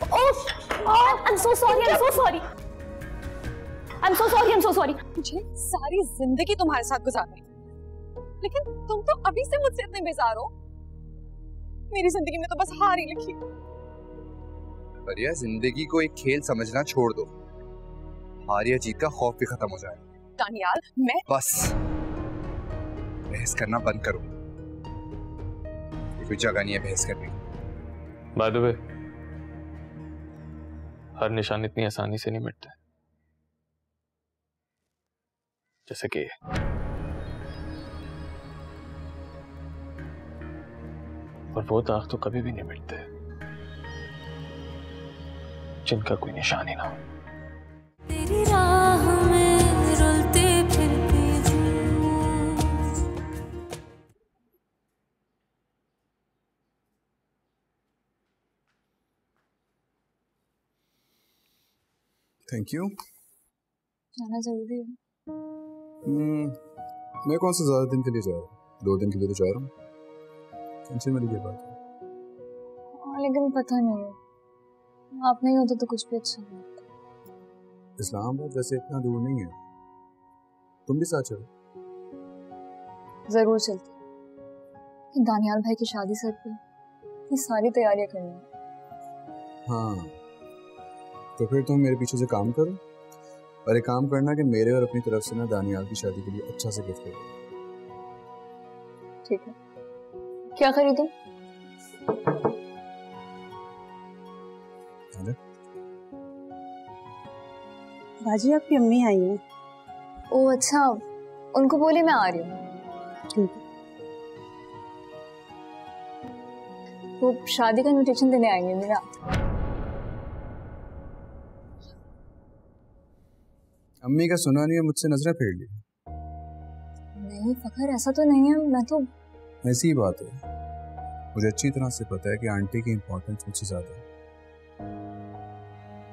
I'm so sorry. मुझे सारी जिंदगी तुम्हारे साथ गुजारनी, लेकिन तुम तो अभी से मुझसे इतने बेजार हो। मेरी जिंदगी में तो बस हार ही लिखी। परिया, जिंदगी को एक खेल समझना छोड़ दो। हार या जीत का खौफ भी खत्म हो जाए। दानियाल, मैं बस बहस करना बंद करो। कोई जगह नहीं है बहस करने की। बाय द वे, हर निशान इतनी आसानी से नहीं मिटता जैसे कि और वो दाग तो कभी भी नहीं मिटते जिनका कोई निशान ही ना हो। तेरी राह में रुलते फिरते थैंक यू। जाना जरूरी है। मैं कौन से ज्यादा दिन के लिए जा रहा हूँ, 2 दिन के लिए तो जा रहा हूँ। टेंशन वाली क्या बात है? लेकिन पता नहीं है, आप नहीं होते तो कुछ भी अच्छा नहीं होता। इस्लामाबाद वैसे इतना दूर नहीं है, तुम भी साथ चलो। जरूर चलते। दानियाल भाई की शादी सर पे ये सारी तैयारियां करनी है। हाँ, तो फिर तुम मेरे पीछे से काम करो और एक काम करना कि मेरे और अपनी तरफ से ना दानियाल की शादी के लिए अच्छा से गिफ्ट करो। ठीक है। क्या खरीदूं? बाजी, आपकी अम्मी आई है। ओह अच्छा, उनको बोले मैं आ रही हूँ। ठीक है। वो शादी का इनविटेशन देने आएंगे मेरा। अम्मी का सुना नहीं है, मुझसे नजरें फेर ली। नहीं फखर, ऐसा तो नहीं है। मैं तो ऐसी ही बात है, मुझे अच्छी तरह से पता है कि आंटी की इम्पोर्टेंस मुझसे ज्यादा है।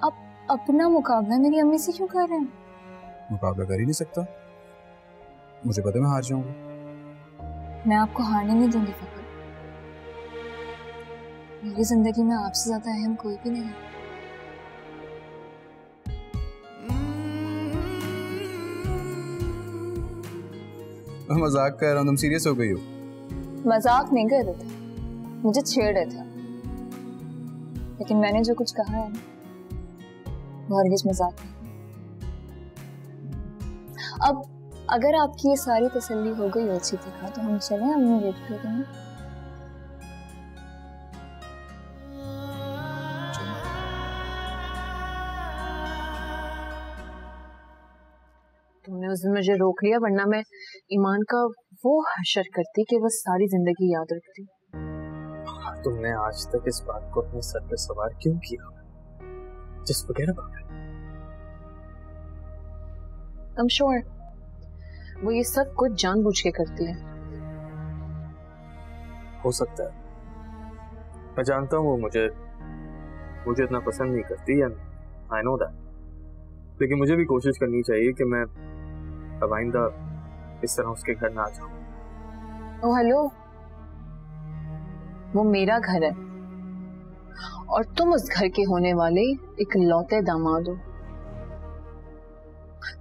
आप अपना मुकाबला मेरी अम्मी से क्यों कर रहे हैं? मुकाबला कर ही नहीं सकता, मुझे पता है मैं हार जाऊंगा। मैं आपको हारने नहीं दूंगी फखर। मेरी जिंदगी में आपसे ज्यादा अहम कोई भी नहीं है। मैं मजाक कर रहा हूँ, तुम सीरियस हो गई हो? मजाक नहीं कर रहे थे, मुझे छेड़ रहे थे। लेकिन मैंने जो कुछ कहा है वो हरगिज मजाक नहीं। अब अगर आपकी ये सारी तसल्ली हो गई अच्छी तरह तो हम चलें, हम वेट करेंगे। तुमने उस दिन मुझे रोक लिया, वरना मैं ईमान का वो हशर करती कि वो सारी जिंदगी याद रखती। तुमने आज तक इस बात को अपने सर पे सवार क्यों किया? Just forget about it. I'm sure वो ये सब कुछ जानबूझ के करती है। हो सकता है, मैं जानता हूँ वो मुझे इतना पसंद नहीं करती है, I know that. लेकिन मुझे भी कोशिश करनी चाहिए कि मैं अब आइंदा इस तरह उसके घर ना आ जाऊं। ओह हेलो, वो मेरा घर है और तुम उस घर के होने वाले एक लौते दामाद हो।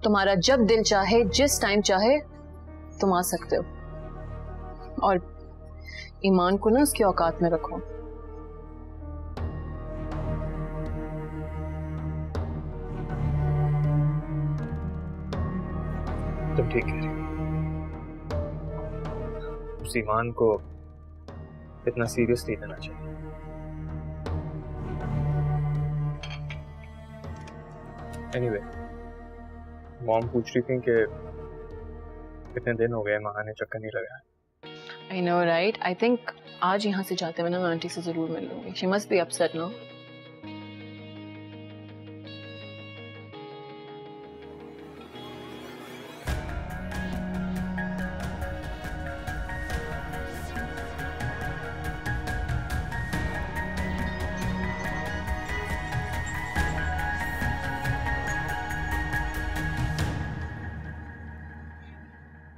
तुम्हारा जब दिल चाहे, जिस टाइम चाहे तुम आ सकते हो, और ईमान को ना उसकी औकात में रखो। तुम ठीक है, उस ईमान को इतना सीरियस नहीं लेना चाहिए। एनीवे, मॉम पूछ रही थी कि कितने दिन हो गए महाने चक्कर नहीं लगाया। I know right? I think आज यहाँ से जाते हुए ना मैं आंटी से जरूर मिल लूंगी। She must be upset now.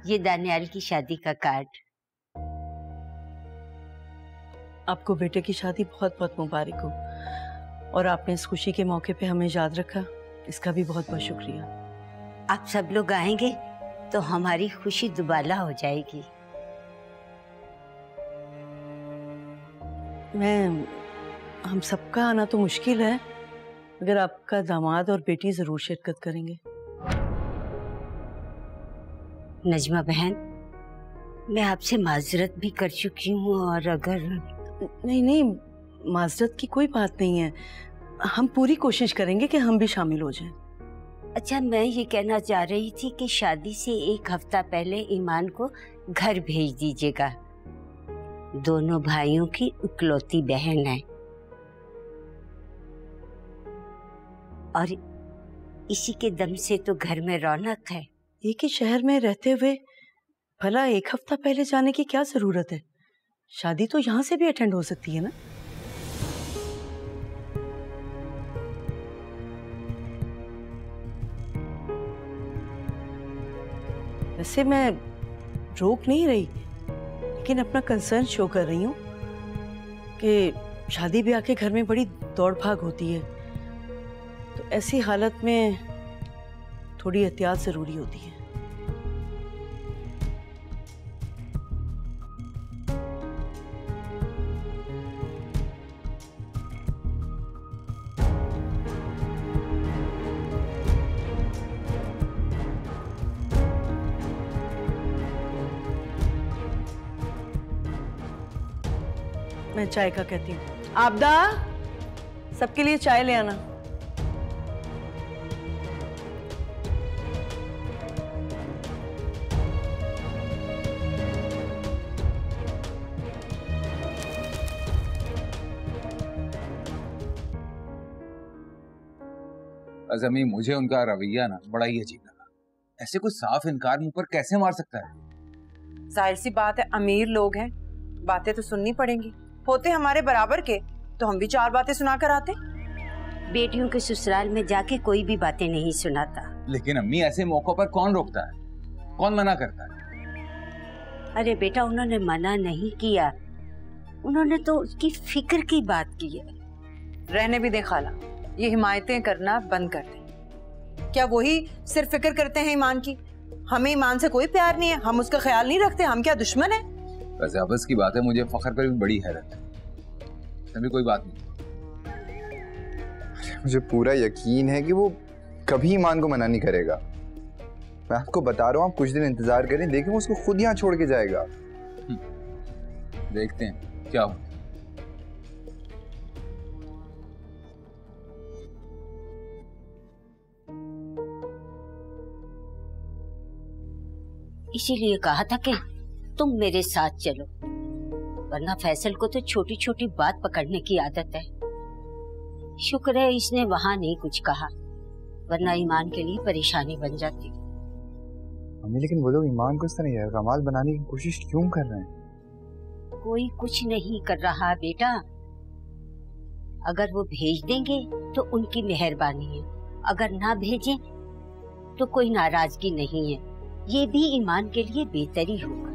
ये दानियाल की शादी का कार्ड। आपको बेटे की शादी बहुत बहुत मुबारक हो। और आपने इस खुशी के मौके पे हमें याद रखा, इसका भी बहुत बहुत शुक्रिया। आप सब लोग आएंगे तो हमारी खुशी दुबाला हो जाएगी। हम सबका आना तो मुश्किल है, मगर आपका दामाद और बेटी जरूर शिरकत करेंगे। नजमा बहन, मैं आपसे माजरत भी कर चुकी हूँ, और अगर नहीं, माजरत की कोई बात नहीं है। हम पूरी कोशिश करेंगे कि हम भी शामिल हो जाएं। अच्छा, मैं ये कहना चाह रही थी कि शादी से 1 हफ्ता पहले ईमान को घर भेज दीजिएगा। दोनों भाइयों की इकलौती बहन है, और इसी के दम से तो घर में रौनक है। एक ही शहर में रहते हुए भला 1 हफ्ता पहले जाने की क्या जरूरत है? शादी तो यहाँ से भी अटेंड हो सकती है ना। वैसे मैं रोक नहीं रही, लेकिन अपना कंसर्न शो कर रही हूँ कि शादी ब्याह के घर में बड़ी दौड़ भाग होती है, तो ऐसी हालत में थोड़ी एहतियात जरूरी होती है। मैं चाय का कहती हूँ। आबदा, सबके लिए चाय ले आना। अज़मी, मुझे उनका रवैया ना बड़ा ही अजीब लगा। ऐसे कोई साफ इनकार मुंह पर कैसे मार सकता है? जाहिर सी बात है, अमीर लोग हैं, बातें तो सुननी पड़ेंगी। होते हमारे बराबर के तो हम भी 4 बातें सुना कर आते। बेटियों के ससुराल में जाके कोई भी बातें नहीं सुनाता। लेकिन अम्मी, ऐसे मौकों पर कौन रोकता है, कौन मना करता है? अरे बेटा, उन्होंने मना नहीं किया, उन्होंने तो उसकी फिक्र की बात की है। रहने भी दे खाला, ये हिमायतें करना बंद कर दे। क्या वही सिर्फ फिक्र करते हैं ईमान की? हमें ईमान से कोई प्यार नहीं है, हम उसका ख्याल नहीं रखते, हम क्या दुश्मन है? वैसे अब्बस की बात है, मुझे फखर पर भी बड़ी हैरत है। अभी कोई बात नहीं। मुझे पूरा यकीन है कि वो कभी ईमान को मना नहीं करेगा। मैं आपको बता रहा हूँ, आप कुछ दिन इंतजार करें, देखें वो उसको खुद यहाँ छोड़ के जाएगा। देखते हैं क्या हो। इसीलिए कहा था कि तुम मेरे साथ चलो, वरना फैसल को तो छोटी छोटी बात पकड़ने की आदत है। शुक्र है इसने वहां नहीं कुछ कहा, वरना ईमान के लिए परेशानी बन जाती। मम्मी, लेकिन वो लोग ईमान को इस तरह कमाल बनाने की कोशिश क्यों कर रहे हैं? कोई कुछ नहीं कर रहा बेटा, अगर वो भेज देंगे तो उनकी मेहरबानी है, अगर ना भेजें तो कोई नाराजगी नहीं है, ये भी ईमान के लिए बेहतरी होगा।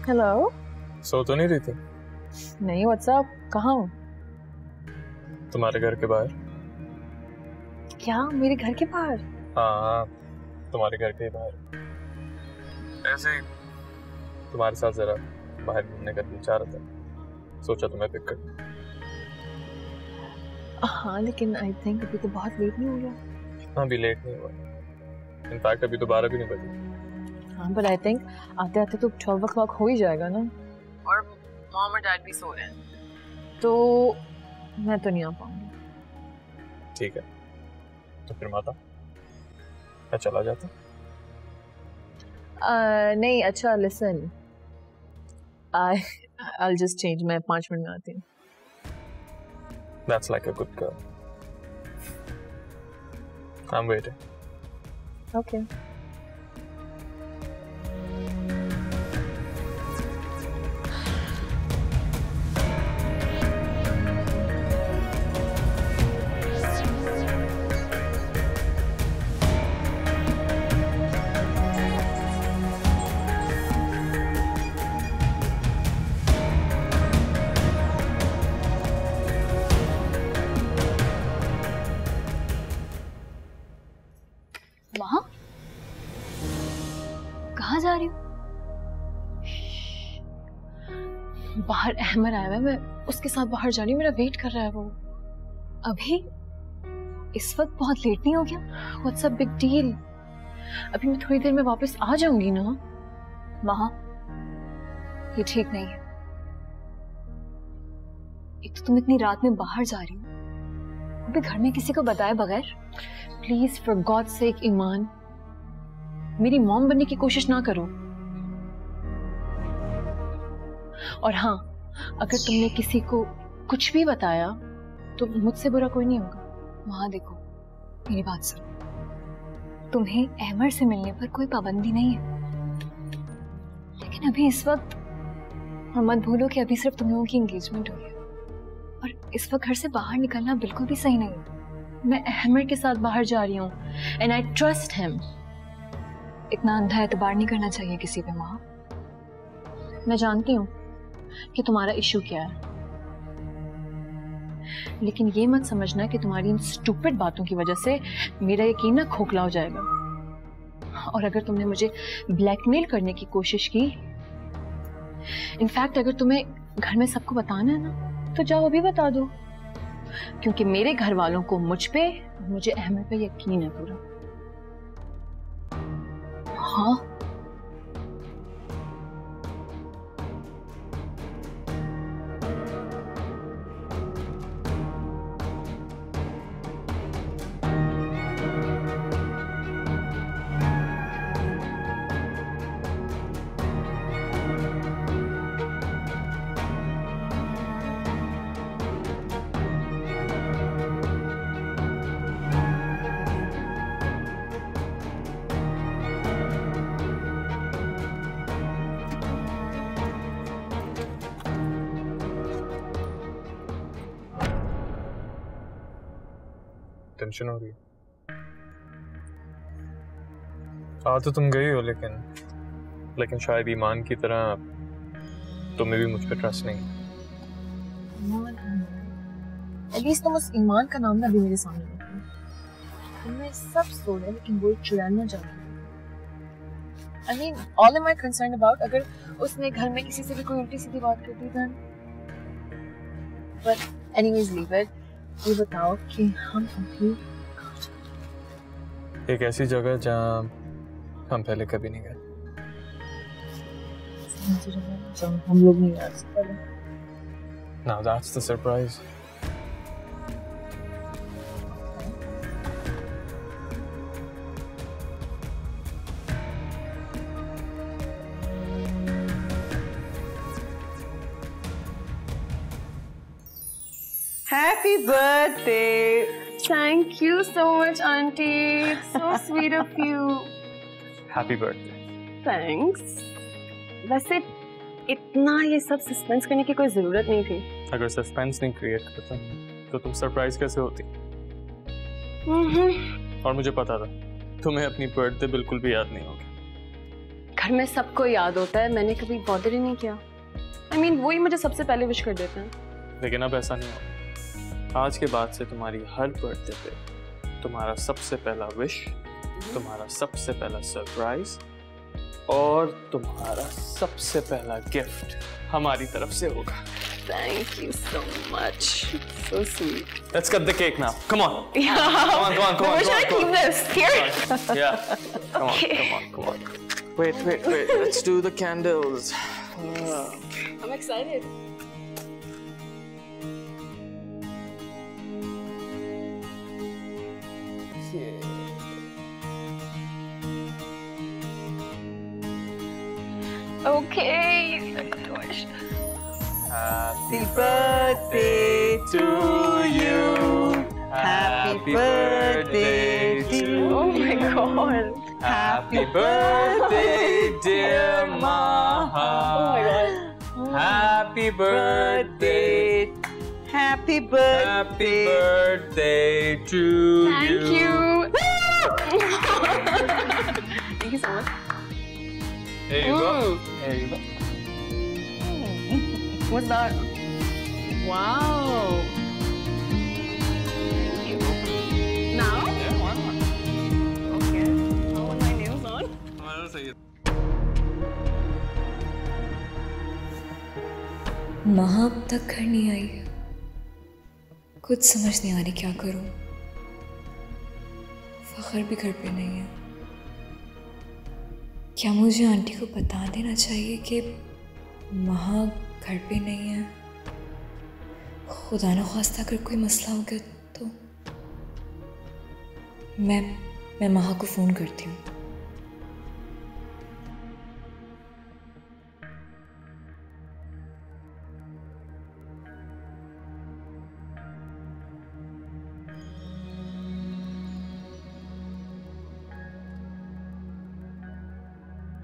हेलो। सो तो नहीं रही थी? नहीं, व्हाट्सअप, कहाँ हूँ? तुम्हारे घर के बाहर। क्या, मेरे घर के बाहर? हाँ, तुम्हारे घर के बाहर। ऐसे ही तुम्हारे साथ जरा बाहर घूमने का दिल चाह रहा था, सोचा तुम्हें पिक कर। हाँ, लेकिन आई थिंक अभी तो बहुत लेट नहीं हो गया। हाँ, अभी लेट नहीं हुआ, इनफैक्ट अभी तो 12 भी नहीं बजे। हाँ, बट आई थिंक आते आते तो 12 o'clock हो ही जाएगा ना। और मॉम और डैड भी सो रहे हैं, तो मैं तो नहीं आ पाऊंगी। ठीक है, तो फिर माता मैं चला जाता। नहीं, अच्छा लिसन, I'll just change. मैं 5 मिनट में आती हूँ. That's like a good girl. I'm waiting. Okay. वहाँ कहाँ जा रही हो? बाहर अहमद आया हुआ है, मैं उसके साथ बाहर जा रही हूँ. मेरा वेट कर रहा है वो. अभी इस वक्त बहुत लेट नहीं हो गया? What's a big deal? अभी मैं थोड़ी देर में वापस आ जाऊंगी ना. वहाँ ये ठीक नहीं है. एक तो तुम इतनी रात में बाहर जा रही हो, अभी घर में किसी को बताए बगैर. प्लीज फॉर गॉड सेक ईमान, मेरी मॉम बनने की कोशिश ना करो. और हाँ, अगर तुमने किसी को कुछ भी बताया तो मुझसे बुरा कोई नहीं होगा. वहां देखो, मेरी बात सुनो. तुम्हें अहमद से मिलने पर कोई पाबंदी नहीं है, लेकिन अभी इस वक्त, और मत भूलो कि अभी सिर्फ तुम लोगों की एंगेजमेंट हुई है और इस वक्त घर से बाहर निकलना बिल्कुल भी सही नहीं है. मैं अहमद के साथ बाहर जा रही हूँ एंड आई ट्रस्ट हिम. इतना अंधा एतबार नहीं करना चाहिए किसी पे माँ. मैं जानती हूँ कि तुम्हारा इशू क्या है, लेकिन ये मत समझना कि तुम्हारी इन स्टूपिड बातों की वजह से मेरा यकीन ना खोखला हो जाएगा. और अगर तुमने मुझे ब्लैकमेल करने की कोशिश की, इनफैक्ट अगर तुम्हें घर में सबको बताना है ना, तो जाओ अभी बता दो, क्योंकि मेरे घर वालों को मुझ पे, मुझे अहमद पे यकीन है पूरा. हाँ, टेंशन हो रही है. आ तो तुम गई हो, लेकिन शायद ईमान की तरह तुम्हें भी मुझ पर ट्रस्ट नहीं. एटलीस्ट तुम उस ईमान का नाम ना भी मेरे सामने रखो. तुमने सब सोचा, लेकिन वो चुराना चाहती है. I mean, all am I concerned about? अगर उसने घर में किसी से भी कोई उल्टी सीधी बात कर दी then, but anyways leave it. ये बताओ कि हम अभी एक ऐसी जगह जहाँ हम पहले कभी नहीं गए. हम लोग नहीं आ सकते. Now that's the surprise. Happy birthday! Thank you so much, Auntie. So sweet of you. Happy birthday. Thanks. वैसे इतना ये सब सस्पेंस करने की कोई जरूरत नहीं थी. अगर सस्पेंस नहीं क्रिएट करता तो तुम सरप्राइज कैसे होती? और मुझे पता था तुम्हें अपनी बर्थडे बिल्कुल भी याद नहीं होगी. घर में सबको याद होता है, मैंने कभी बॉदर ही नहीं किया. I mean, वो ही मुझे सबसे पहले विश कर देते हैं. लेकिन अब ऐसा नहीं होगा. आज के बाद से तुम्हारी हर बर्थडे पे तुम्हारा सबसे पहला विश, तुम्हारा सबसे पहला सरप्राइज और तुम्हारा सबसे पहला गिफ्ट हमारी तरफ से होगा. Thank you so much. So sweet. Let's cut the cake now. Come on. Yeah. Come on. Where should I keep this? Here. Yeah. Come on. Wait. Let's do the candles. I'm excited. Okay. Happy birthday to you. Happy birthday to you. Oh my God. Happy birthday, dear Maha. Oh my God. Happy birthday. Happy birthday. Happy birthday to Thank you. you. Thank you so much. Here you go. Here you go. What's that? Wow. Now? Yeah, why not? Okay. How are my nails on? हमारा सही है. महा अब तक घर नहीं आई है। कुछ समझ नहीं आ रही क्या करूं। फखर भी घर पे नहीं है। क्या मुझे आंटी को बता देना चाहिए कि महा घर पे नहीं है? खुदा न ख्वास्ता अगर कोई मसला हो गया तो मैं महा को फ़ोन करती हूँ।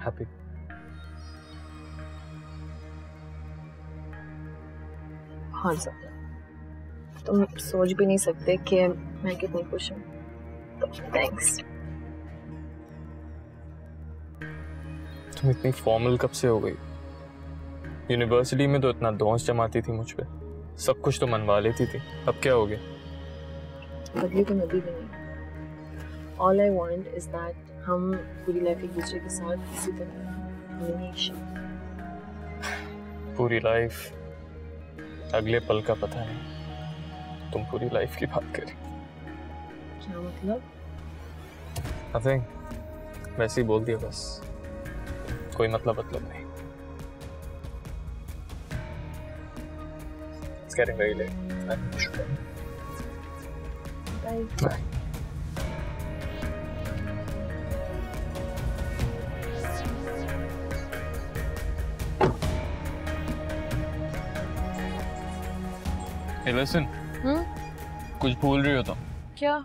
Happy. हाँ सर, तुम सोच भी नहीं सकते कि मैं कितनी खुश हूँ। थैंक्स। तुम इतनी फॉर्मल कब से हो गई? यूनिवर्सिटी में तो इतना दोस्त जमाती थी मुझ पे, सब कुछ तो मनवा लेती थी, अब क्या हो गया? बदली तो नदी भी नहीं। All I want is that हम पूरी लाइफ एक दूसरे के साथ इसी तरह हमेशा। पूरी लाइफ, अगले पल का पता नहीं, तुम पूरी लाइफ की बात करी। क्या मतलब? Nothing, वैसे ही बोल दिया बस, कोई मतलब नहीं। It's getting very late. Bye. Bye. Hey, listen. कुछ भूल रही हो तुम? क्या?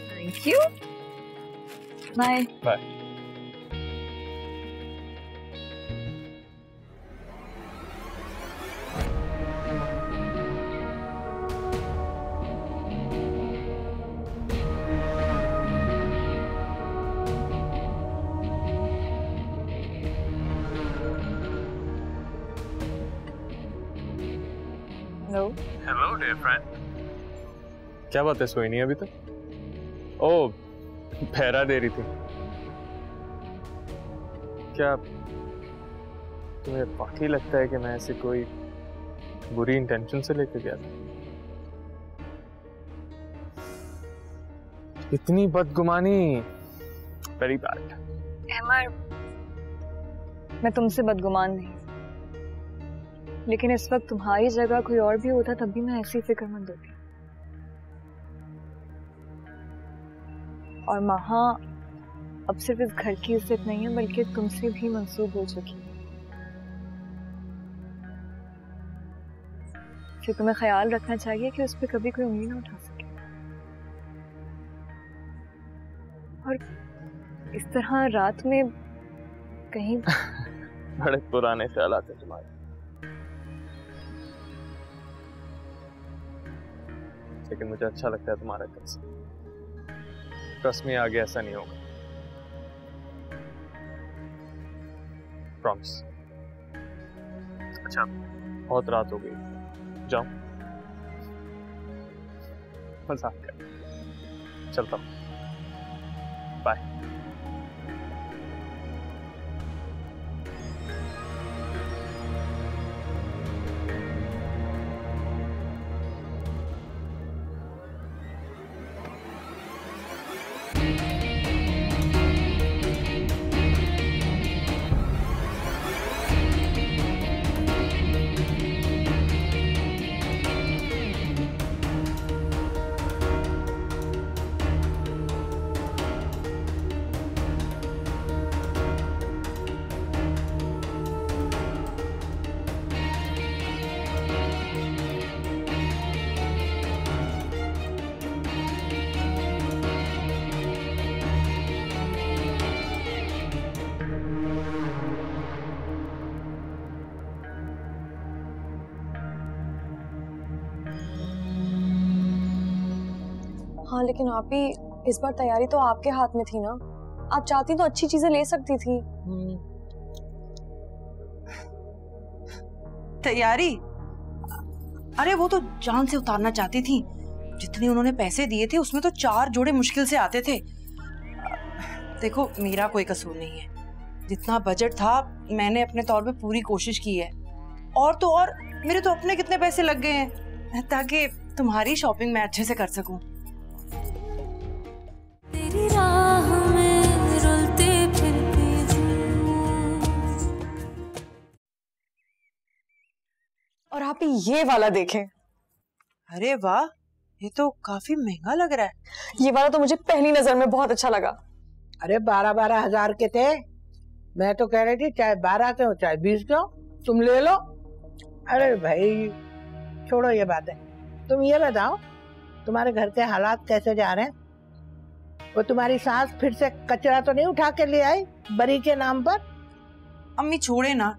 Thank you. Bye. Bye. Hello. Hello, dear friend. क्या बात है, सोई नहीं अभी तक? ओह, पहरा दे रही थी। क्या तुम्हें वाकई लगता है कि मैं ऐसे कोई बुरी इंटेंशन से लेकर गया था? इतनी बदगुमानी, वेरी बैड। अमर, मैं तुमसे बदगुमान नहीं, लेकिन इस वक्त तुम्हारी जगह कोई और भी होता तब भी मैं ऐसी फिक्रमंद होती। और महा अब सिर्फ इस घर की इज्जत नहीं है बल्कि तुमसे भी मंसूब हो चुकी है। फिर तुम्हें ख्याल रखना चाहिए कि उस पर कभी कोई उंगली ना उठा सके। और इस तरह रात में कहीं बड़े पुराने ख्याल आते तुम्हारे। लेकिन मुझे अच्छा लगता है तुम्हारा कंसर्न। ट्रस्ट में आगे ऐसा नहीं होगा, प्रॉमिस। अच्छा, बहुत रात हो गई, जाओ, मजाक कर, चलता हूँ, बाय। हाँ लेकिन आप ही इस बार तैयारी तो आपके हाथ में थी ना, आप चाहती तो अच्छी चीजें ले सकती थी। तैयारी? अरे वो तो जान से उतारना चाहती थी। जितने उन्होंने पैसे दिए थे उसमें तो 4 जोड़े मुश्किल से आते थे। देखो मेरा कोई कसूर नहीं है, जितना बजट था मैंने अपने तौर पे पूरी कोशिश की है। और तो और मेरे तो अपने कितने पैसे लग गए हैं ताकि तुम्हारी शॉपिंग मैं अच्छे से कर सकूं। तेरी राह में रुलते फिरती हूँ। और आप ये वाला देखें। अरे वाह, ये तो काफी महंगा लग रहा है। ये वाला तो मुझे पहली नजर में बहुत अच्छा लगा। अरे 12-12 हजार के थे। मैं तो कह रही थी चाहे 12 के हो चाहे 20 के हो, तुम ले लो। अरे भाई छोड़ो ये बात है, तुम ये बताओ तुम्हारे घर के हालात कैसे जा रहे हैं? वो तुम्हारी सास फिर से कचरा तो नहीं उठा के ले आई बरी के नाम पर? अम्मी छोड़े ना,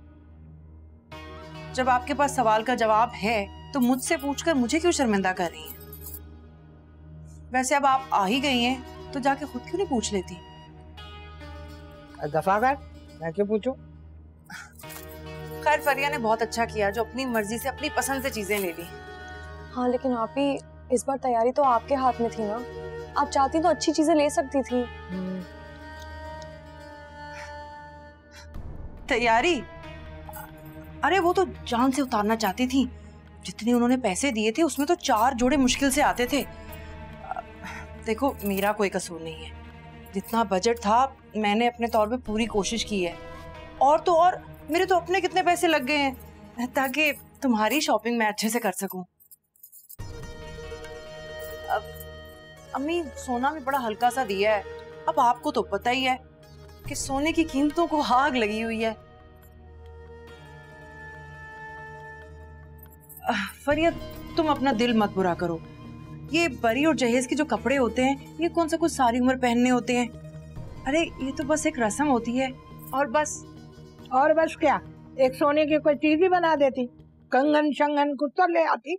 जब आपके पास सवाल का जवाब है तो मुझसे पूछकर मुझे क्यों शर्मिंदा कर रही हैं? वैसे अब आप आ ही गई हैं तो जाके खुद क्यों नहीं पूछ लेती? दफा कर, मैं क्यों पूछूं? खैर फरिया ने बहुत अच्छा किया जो अपनी मर्जी से अपनी पसंद से चीजें ले ली। हाँ लेकिन आप ही इस बार तैयारी तो आपके हाथ में थी ना, आप चाहती तो अच्छी चीजें ले सकती थी। तैयारी? अरे वो तो जान से उतारना चाहती थी। जितने उन्होंने पैसे दिए थे उसमें तो 4 जोड़े मुश्किल से आते थे। देखो मेरा कोई कसूर नहीं है, जितना बजट था मैंने अपने तौर पे पूरी कोशिश की है। और तो और मेरे तो अपने कितने पैसे लग गए हैं ताकि तुम्हारी शॉपिंग मैं अच्छे से कर सकूं। अब अम्मी सोना भी बड़ा हल्का सा दिया है। अब आपको तो पता ही है कि सोने की कीमतों को आग लगी हुई है। फरिया तुम अपना दिल मत बुरा करो। ये बरी और जहेज के जो कपड़े होते हैं ये कौन सा कुछ सारी उम्र पहनने होते हैं? अरे ये तो बस एक रस्म होती है और बस। और बस क्या, एक सोने की कोई चीज ही बना देती, कंगन शंगन कुछ तो ले आती।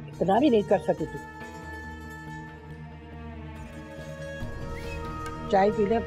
इतना भी नहीं कर सकी थी। चाय पी ले।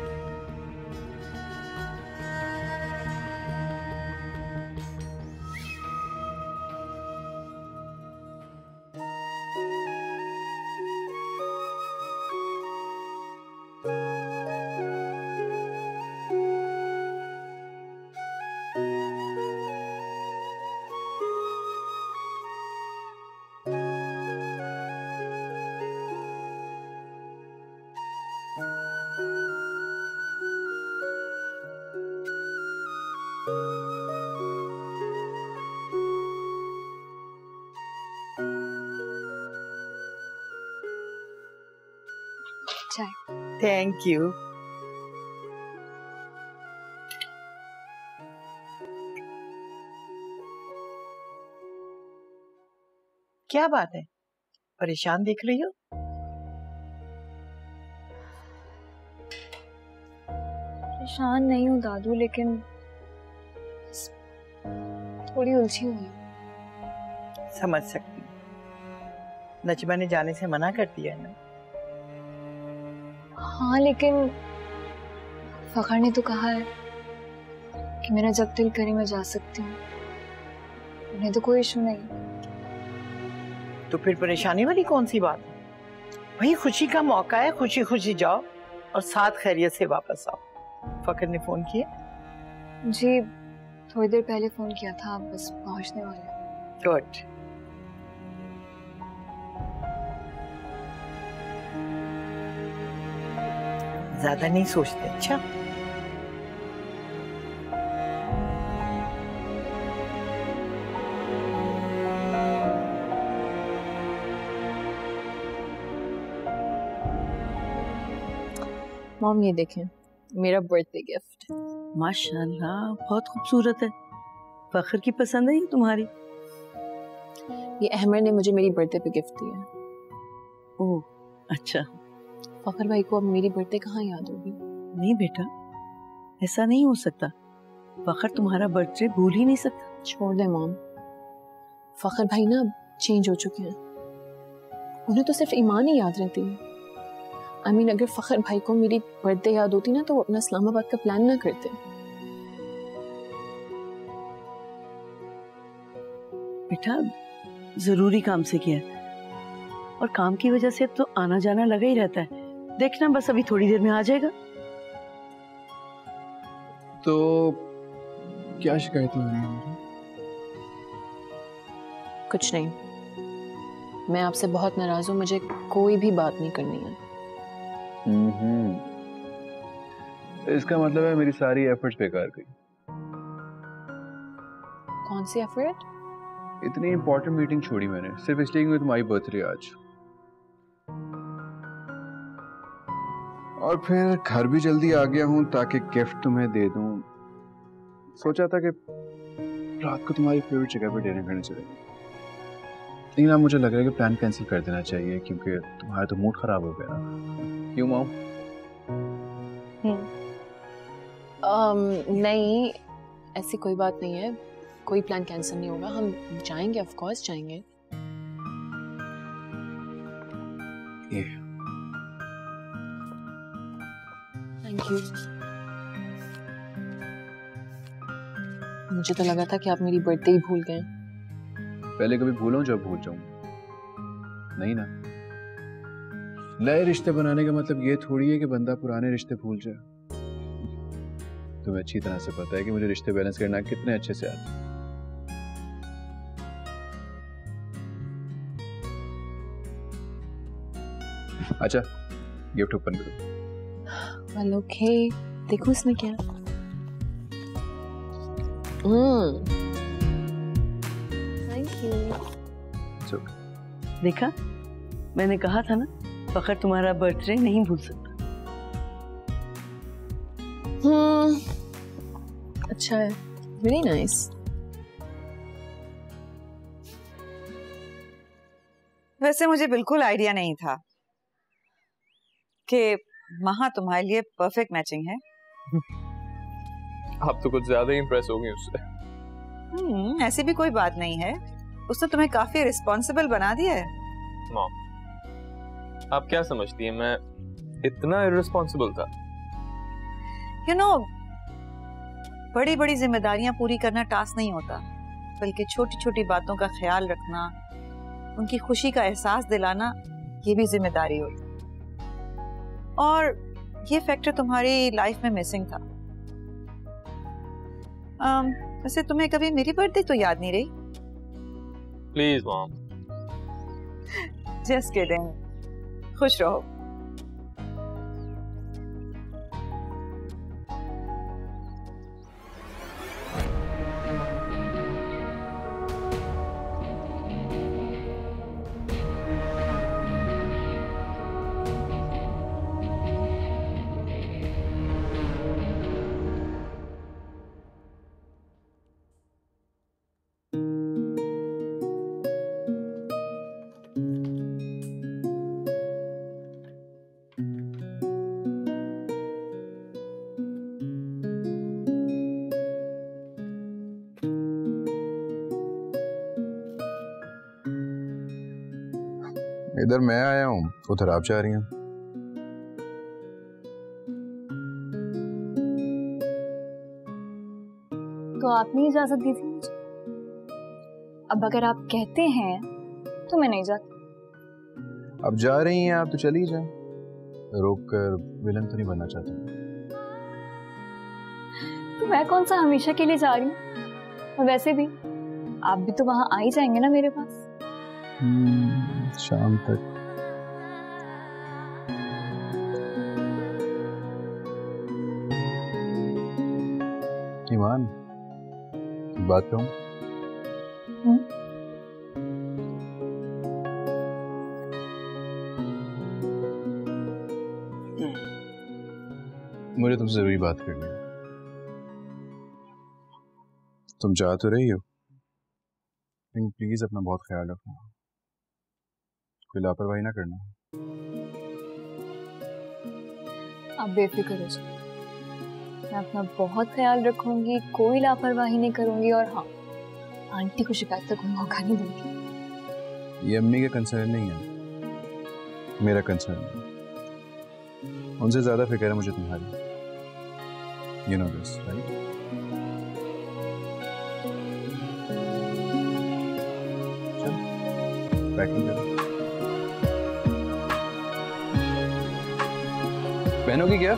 Thank you. क्या बात है, परेशान दिख रही हो? परेशान नहीं हूँ दादू, लेकिन थोड़ी उलझी हुई हूँ। समझ सकती हूँ। नजमा ने जाने से मना कर दिया है ना? हाँ लेकिन फखर ने तो कहा है कि मेरा जब दिल करे मैं जा सकती हूँ, उन्हें तो कोई इशू नहीं। तो फिर परेशानी वाली कौन सी बात है? वही खुशी का मौका है, खुशी खुशी जाओ और साथ खैरियत से वापस आओ। फखर ने फोन किया? जी थोड़ी देर पहले फोन किया था, बस पहुंचने वाले। गुड। ज्यादा नहीं सोचते। अच्छा मॉम ये देखें मेरा बर्थडे गिफ्ट। माशाल्लाह बहुत खूबसूरत है। फखर की पसंद है ये तुम्हारी? ये अहमद ने मुझे मेरी बर्थडे पे गिफ्ट दिया। ओह अच्छा। फखर भाई को अब मेरी बर्थडे कहाँ याद होगी? नहीं बेटा, ऐसा नहीं हो सकता। फखर तुम्हारा बर्थडे भूल ही नहीं सकता। छोड़ दे मॉम, फखर भाई ना चेंज हो चुके हैं। उन्हें तो सिर्फ ईमान ही याद रहती है। I mean, अगर फखर भाई को मेरी बर्थडे याद होती ना तो वो अपना इस्लामाबाद का प्लान ना करते। बेटा जरूरी काम से किया और काम की वजह से अब तो आना जाना लगा ही रहता है। देखना बस अभी थोड़ी देर में आ जाएगा। तो क्या शिकायत हो रही है मुझे? कुछ नहीं, मैं आपसे बहुत नाराज हूँ, मुझे कोई भी बात नहीं करनी है। इसका मतलब है मेरी सारी एफर्ट्स बेकार गई। कौन सी एफर्ट? इतनी इंपॉर्टेंट मीटिंग छोड़ी मैंने सिर्फ इसलिए कि तुम्हारी बर्थडे आज, और फिर घर भी जल्दी आ गया हूँ ताकि गिफ्ट तुम्हें दे दूँ। सोचा था कि रात को तुम्हारी फेवरेट जगह पर डिनर करने चलेंगे, लेकिन अब मुझे लग रहा है कि प्लान कैंसिल कर देना चाहिए क्योंकि तुम्हारा तो मूड खराब हो गया ना। क्यों मॉम? नहीं, ऐसी कोई बात नहीं है, कोई प्लान कैंसिल नहीं होगा, हम जाएंगे, ऑफ कोर्स जाएंगे। ये थैंक यू। मुझे तो लगा था कि आप मेरी बर्थडे ही भूल गए। पहले कभी भूलूं जब भूल जाऊं, नहीं ना। नए रिश्ते बनाने का मतलब ये थोड़ी है कि बंदा पुराने रिश्ते भूल जाए। तुम्हें अच्छी तरह से पता है कि मुझे रिश्ते बैलेंस करना कितने अच्छे से आता है। अच्छा, गिफ्ट ओपन करो। वेल ओके, देखो इसमें क्या। Thank you. देखा, मैंने कहा था ना, फखर तुम्हारा बर्थडे नहीं भूल सकता। अच्छा है, वेरी नाइस। वैसे मुझे बिल्कुल आइडिया नहीं था कि महा तुम्हारे लिए परफेक्ट मैचिंग है। आप तो कुछ ज्यादा ही इंप्रेस हो गई उससे। ऐसी भी कोई बात नहीं है, उसने तुम्हें काफी रिस्पॉन्सिबल बना दिया है। मॉम, आप क्या समझती हैं मैं इतना इररिस्पॉन्सिबल था? You know, बड़ी बड़ी जिम्मेदारियां पूरी करना टास्क नहीं होता, बल्कि छोटी छोटी बातों का ख्याल रखना, उनकी खुशी का एहसास दिलाना, ये भी जिम्मेदारी होती है। और ये फैक्टर तुम्हारी लाइफ में मिसिंग था। वैसे तुम्हें कभी मेरी बर्थडे तो याद नहीं रही? Please mom. Just kidding. खुश रहो। इधर मैं आया हूँ, उधर आप जा रही हैं। तो आपने इजाजत दी थी मुझे, अब अगर आप कहते हैं तो मैं नहीं जाती। अब जा रही हैं आप तो चली जाए, रोक कर विलन तो नहीं बनना चाहती। तो मैं कौन सा हमेशा के लिए जा रही हूँ, और वैसे भी आप भी तो वहां आ ही जाएंगे ना मेरे पास। शाम तक। ईमान, बात कहूं? मुझे तुमसे जरूरी बात करनी है। तुम जा तो रही हो, लेकिन प्लीज अपना बहुत ख्याल रखना, कोई लापरवाही ना करना। आप बेफिक्र हो जाइए, मैं अपना बहुत ख्याल रखूंगी, कोई लापरवाही नहीं करूंगी, और हाँ, आंटी को शिकायत का कोई मौका नहीं दूंगी। ये अम्मी का कंसर्न नहीं है, मेरा कंसर्न है, उनसे ज्यादा फिक्र है मुझे तुम्हारी। You know this right? Packing करो। पहनोगी क्या?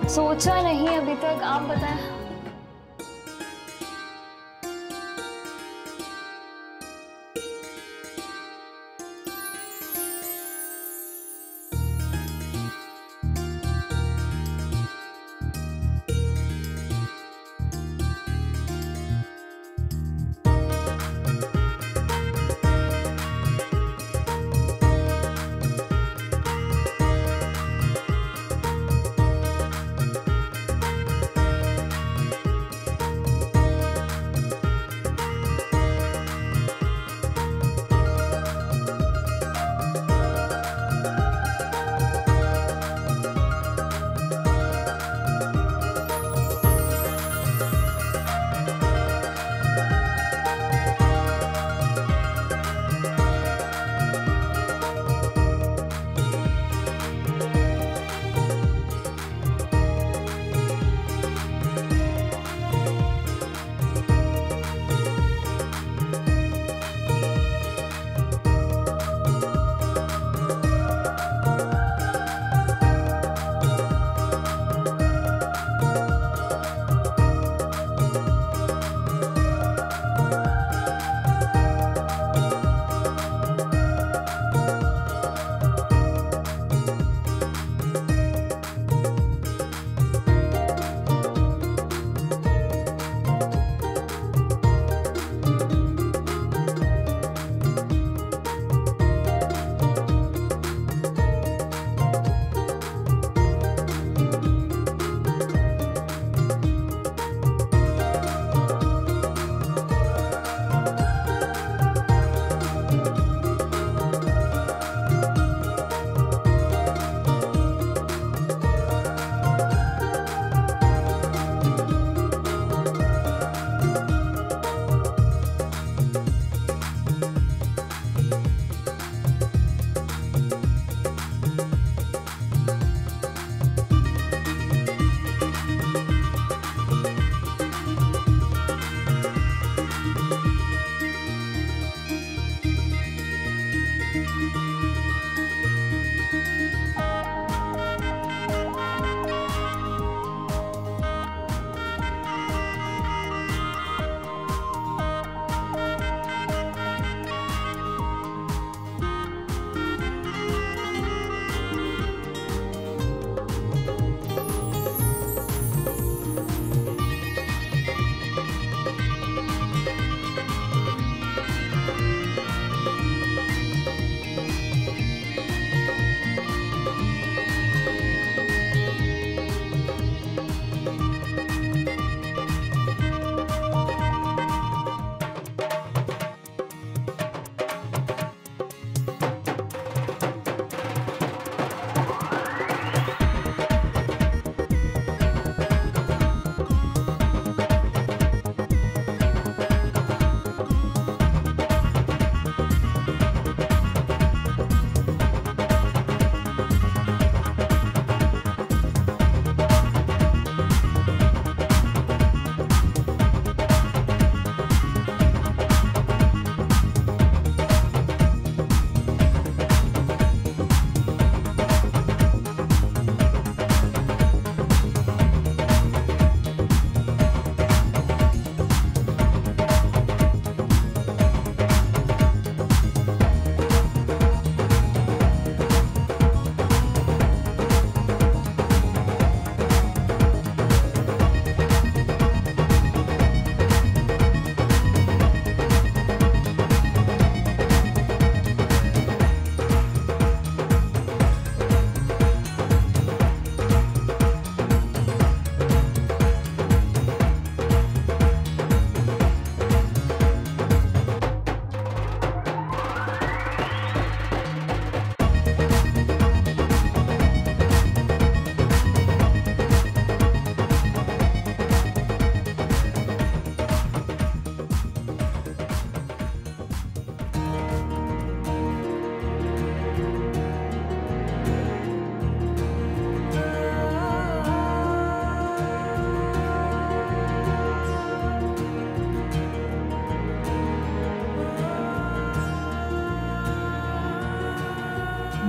सोचा नहीं अभी तक, आप बताएं।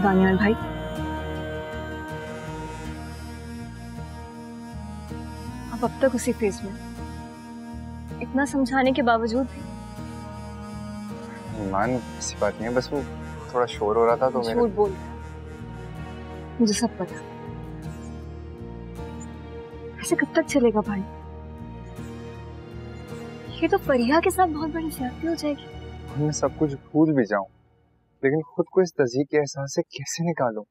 दानियाल भाई, आप अब तक उसी फेज में, इतना समझाने के बावजूद भी। ईमान ऐसी बात नहीं है, बस वो थोड़ा शोर हो रहा था तो मैंने झूठ बोल, मुझे सब पता। ऐसे कब तक चलेगा भाई? ये तो फरिया के साथ बहुत बड़ी ज्यादती हो जाएगी। मैं सब कुछ भूल भी जाऊं, लेकिन खुद को इस तज़ीक के एहसास से कैसे निकालूं?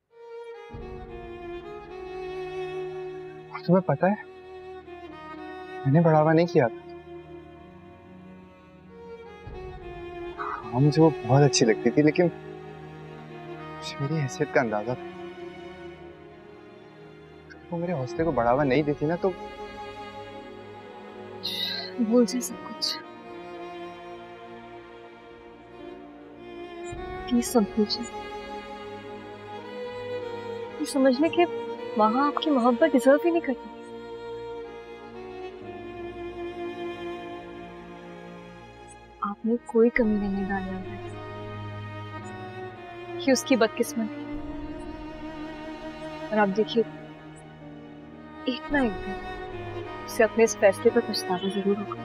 और तुम्हें पता है, मैंने बढ़ावा नहीं किया था। हाँ, मुझे वो बहुत अच्छी लगती थी, लेकिन मेरी हैसियत का अंदाजा था। वो मेरे हौसले को बढ़ावा नहीं देती ना, तो भूल जाए सब कुछ, प्लीज सब भूल जाए। ये समझने के वहां आपकी मोहब्बत डिजर्व ही नहीं करती। आपने कोई कमी नहीं निकाली कि उसकी बदकिस्मत है। और आप देखिए, एक ना एक दिन उसे अपने इस फैसले पर पछतावा जरूर होगा।